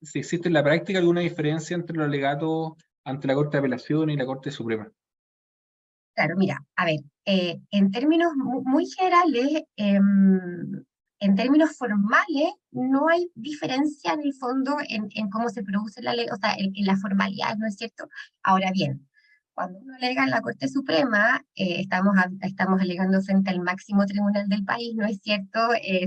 si existe en la práctica alguna diferencia entre los alegatos ante la Corte de Apelación y la Corte Suprema. Claro, mira, a ver, en términos muy generales, en términos formales, no hay diferencia en el fondo en cómo se produce la ley, o sea, en la formalidad, ¿no es cierto? Ahora bien, cuando uno alega en la Corte Suprema, estamos alegando frente al máximo tribunal del país, ¿no es cierto?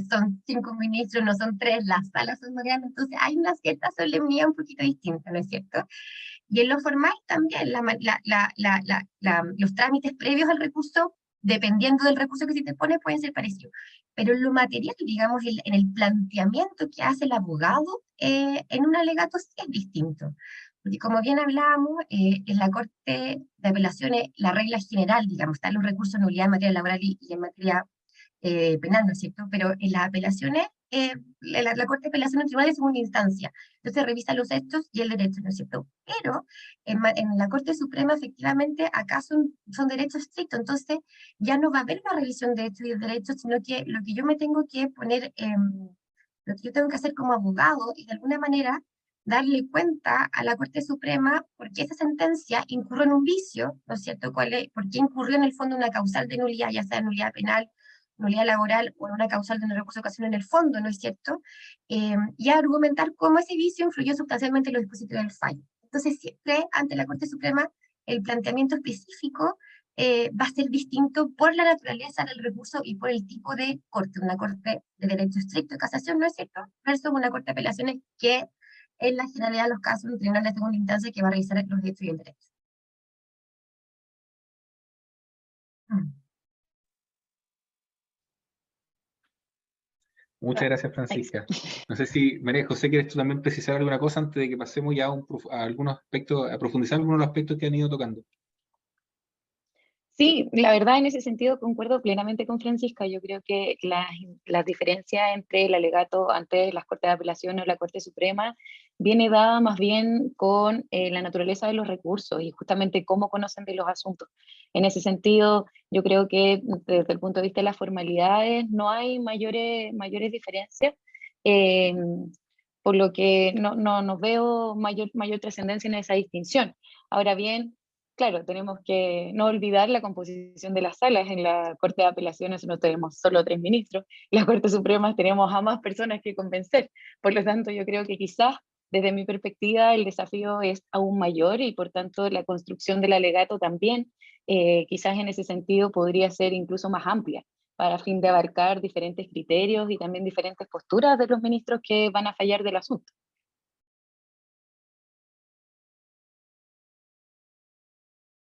Son 5 ministros, no son 3, las salas son más grandes, entonces hay una cierta solemnidad un poquito distinta, ¿no es cierto? Y en lo formal también, los trámites previos al recurso, dependiendo del recurso que se te pone, pueden ser parecidos. Pero en lo material, digamos, en el planteamiento que hace el abogado en un alegato sí es distinto. Porque como bien hablábamos, en la Corte de Apelaciones, la regla general, digamos, están los recursos de nulidad en materia laboral y en materia penal, ¿no es cierto? Pero en las apelaciones, la Corte de Apelación es un tribunal de segunda instancia, entonces revisa los hechos y el derecho, ¿no es cierto? Pero en la Corte Suprema, efectivamente, acá son derechos estrictos, entonces ya no va a haber una revisión de hechos y de derechos, sino que lo que yo me tengo que poner, lo que yo tengo que hacer como abogado, y de alguna manera darle cuenta a la Corte Suprema porque esa sentencia incurrió en un vicio, ¿no es cierto? ¿Por qué incurrió en el fondo una causal de nulidad, ya sea nulidad penal, nulidad laboral o en una causal de un recurso de ocasión en el fondo, ¿no es cierto? Y argumentar cómo ese vicio influyó sustancialmente en los dispositivos del fallo. Entonces, siempre ante la Corte Suprema, el planteamiento específico va a ser distinto por la naturaleza del recurso y por el tipo de corte. Una corte de derecho estricto de casación, ¿no es cierto? Versus una corte de apelaciones que, en la generalidad de los casos, un tribunal de segunda instancia que va a revisar los hechos y el derecho. Mm. Muchas gracias, Francisca. No sé si, María José, ¿quieres tú también precisar alguna cosa antes de que pasemos ya a algunos aspectos, a profundizar en algunos de los aspectos que han ido tocando? Sí, la verdad en ese sentido concuerdo plenamente con Francisca. Yo creo que las diferencias entre el alegato ante las Cortes de Apelación o la Corte Suprema viene dada más bien con la naturaleza de los recursos y justamente cómo conocen de los asuntos. En ese sentido, yo creo que desde el punto de vista de las formalidades no hay mayores diferencias, eh, por lo que no veo mayor trascendencia en esa distinción. Ahora bien, claro, tenemos que no olvidar la composición de las salas. En la Corte de Apelaciones no tenemos solo 3 ministros, en la Corte Suprema tenemos a más personas que convencer. Por lo tanto, yo creo que quizás desde mi perspectiva el desafío es aún mayor y por tanto la construcción del alegato también quizás en ese sentido podría ser incluso más amplia para fin de abarcar diferentes criterios y también diferentes posturas de los ministros que van a fallar del asunto.